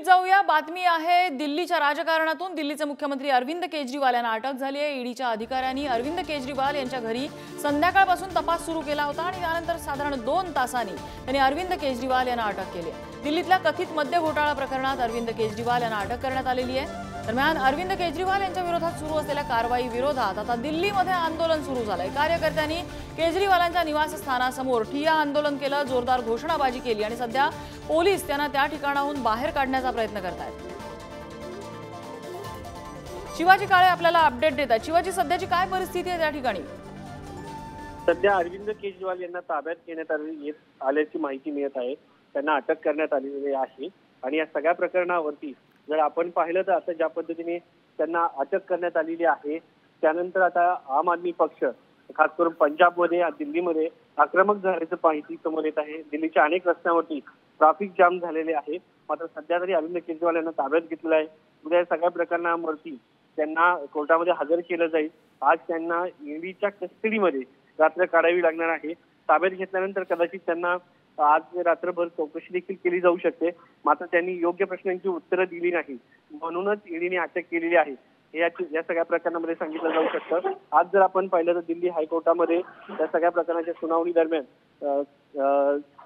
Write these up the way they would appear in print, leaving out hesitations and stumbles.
जाऊया। बातमी आहे दिल्लीच्या राजकारणातून। दिल्लीचे मुख्यमंत्री अरविंद केजरीवाल यांना अटक झाली आहे। ईडीच्या अधिकाऱ्यांनी अरविंद केजरीवाल यांच्या घरी संध्याकाळपासून तपास सुरू केला होता आणि त्यानंतर साधारण 2 तासांनी त्यांनी अरविंद केजरीवाल यांना अटक केली। दिल्लीतल्या कथित मद्य घोटाळा प्रकरणात अरविंद केजरीवाल यांना अटक करण्यात आलेली आहे। दरम्यान अरविंद केजरीवाल यांच्या विरोधात सुरू असलेल्या कारवाई विरोधात आता दिल्लीमध्ये आंदोलन सुरू झालंय। कार्यकर्त्यांनी केजरीवालांच्या निवासस्थानासमोर ठिय्या आंदोलन केलं, जोरदार घोषणाबाजी केली आणि सध्या पोलीस त्यांना त्या ठिकाणाहून बाहेर काढण्याचा प्रयत्न करतायत। शिवाजी काळे आपल्याला अपडेट देतात। शिवाजी, सध्याची काय परिस्थिती आहे त्या ठिकाणी? सध्या अरविंद केजरीवाल यांना ताब्यात घेण्यात आल्याची माहिती मिळत आहे। त्यांना अटक करण्यात आलेली आहे आणि या सगळ्या प्रकरणावरती जर आपण पाहिलं तर आता ज्या पद्धतीने त्यांना अटक करण्यात आलेली आहे, त्यानंतर आता आम आदमी पक्ष खास करून पंजाबमध्ये दिल्लीमध्ये आक्रमक झाल्याचं माहिती समोर येत आहे। दिल्लीच्या अनेक रस्त्यांवरती ट्रॅफिक जाम झालेले आहे। मात्र सध्या तरी अरविंद केजरीवाल यांना ताब्यात घेतलेलं आहे। उद्या या सगळ्या प्रकरणावरती त्यांना कोर्टामध्ये हजर केलं जाईल। आज त्यांना ईडीच्या कस्टडीमध्ये रात्र काढावी लागणार आहे। ताब्यात घेतल्यानंतर कदाचित त्यांना आज रात्रभर चौकशी देखील केली जाऊ शकते। मात्र त्यांनी योग्य प्रश्नांची उत्तरं दिली नाही, म्हणूनच ईडीने अटक केलेली आहे हे या सगळ्या प्रकरणामध्ये सांगितलं जाऊ शकतं। आज जर आपण पाहिलं तर दिल्ली हायकोर्टामध्ये या सगळ्या प्रकरणाच्या सुनावणी दरम्यान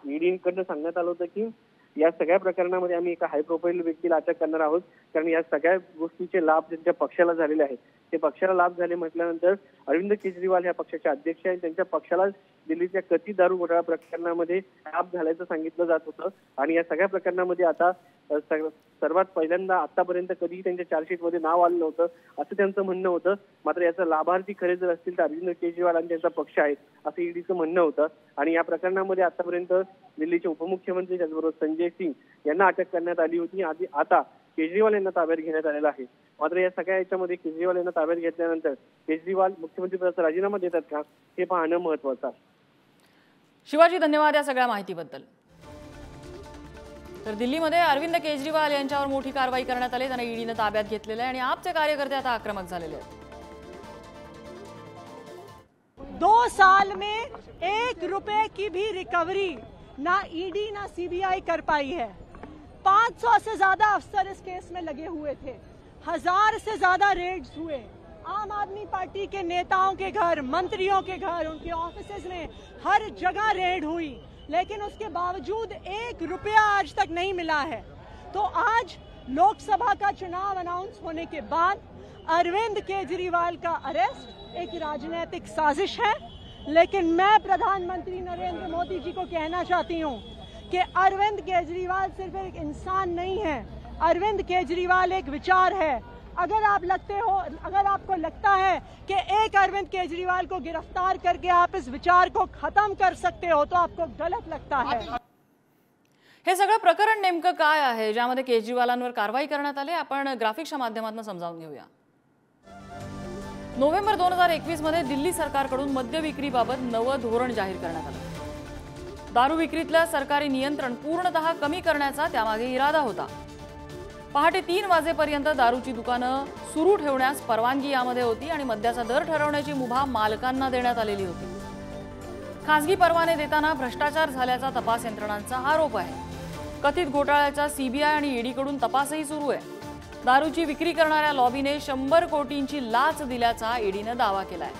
ईडीकडनं सांगण्यात आलं होतं की या सगळ्या प्रकरणामध्ये आम्ही एका हाय प्रोफाईल व्यक्तीला अटक करणार आहोत, कारण या सगळ्या गोष्टीचे लाभ त्यांच्या पक्षाला झालेले आहेत। ते पक्षाला लाभ झाले म्हटल्यानंतर अरविंद केजरीवाल या पक्षाचे अध्यक्ष आहेत, त्यांच्या पक्षाला दिल्लीच्या कथित दारू घोटाळा प्रकरणामध्ये लाभ झाल्याचं सांगितलं जात होतं आणि या सगळ्या प्रकरणामध्ये आता सर्वात पहिल्यांदा आतापर्यंत कधी त्यांच्या चार्जशीटमध्ये नाव आलं नव्हतं असं त्यांचं म्हणणं होतं। मात्र याचा लाभार्थी खरे जर असतील तर अरविंद केजरीवाल आणि त्यांचा पक्ष आहे असं ईडीचं म्हणणं होतं आणि या प्रकरणामध्ये आतापर्यंत दिल्लीचे उपमुख्यमंत्री त्याचबरोबर संजय सिंग यांना अटक करण्यात आली होती। आता केजरीवाल यांना ताब्यात घेण्यात आलेलं आहे। मात्र या सगळ्या याच्यामध्ये केजरीवाल यांना ताब्यात घेतल्यानंतर केजरीवाल मुख्यमंत्रीपदाचा राजीनामा देतात का हे पाहणं महत्त्वाचं आहे। शिवाजी, धन्यवाद या सगळ्या माहितीबद्दल। तर दिल्लीमध्ये अरविंद केजरीवाल यांच्यावर मोठी कारवाई करण्यात आली, त्यांना ईडीने ताब्यात घेतलेलं आहे आणि आपचे कार्यकर्ते आता आक्रमक झालेले आहेत। 2 साल में 1 रुपए की भी रिकवरी ना ईडी ना सीबीआई कर पाई है। 500 से ज्यादा अफसर इस केस में लगे हुए थे, 1000 से ज्यादा रेड्स हुए। आम आदमी पार्टी के नेताओं के घर, मंत्रियों के घर, उनके ऑफिसेज में हर जगह रेड हुई, लेकिन उसके बावजूद 1 रुपया आज तक नहीं मिला है। तो आज लोकसभा का चुनाव अनाउंस होने के बाद अरविंद केजरीवाल का अरेस्ट एक राजनीतिक साजिश है। लेकिन मैं प्रधानमंत्री नरेंद्र मोदी जी को कहना चाहती हूं कि अरविंद केजरीवाल सिर्फ एक इंसान नहीं है, अरविंद केजरीवाल एक विचार है। अगर आपको लगता है कि एक अरविंद केजरीवाल को गिरफ्तार करके आप इस विचार को खत्म कर सकते हो तो आपको गलत लगता है। हे सगळं प्रकरण नेमकं काय आहे ज्यामध्ये केजरीवालांवर कारवाई करण्यात आली? आपण ग्राफिक्सच्या माध्यमातून समजावून घेऊया। नोव्हेंबर 2021 मध्ये दिल्ली सरकारकडून मद्य विक्रीबाबत नवं धोरण जाहीर करण्यात आलं। दारू विक्रीतलं सरकारी नियंत्रण पूर्णतः कमी करण्याचा त्यामागे इरादा होता। पहाटे 3 वाजेपर्यंत दारूची दुकानं सुरू ठेवण्यास परवानगी यामध्ये होती आणि मद्याचा दर ठरवण्याची मुभा मालकांना देण्यात आलेली होती। खासगी परवाने देताना भ्रष्टाचार झाल्याचा तपास यंत्रणांचा आरोप आहे। कथित घोटाळ्याचा सीबीआय आणि ईडीकडून तपासही सुरू आहे। दारूची विक्री करणाऱ्या लॉबीने 100 कोटींची लाच दिल्याचा ईडीने दावा केलाय।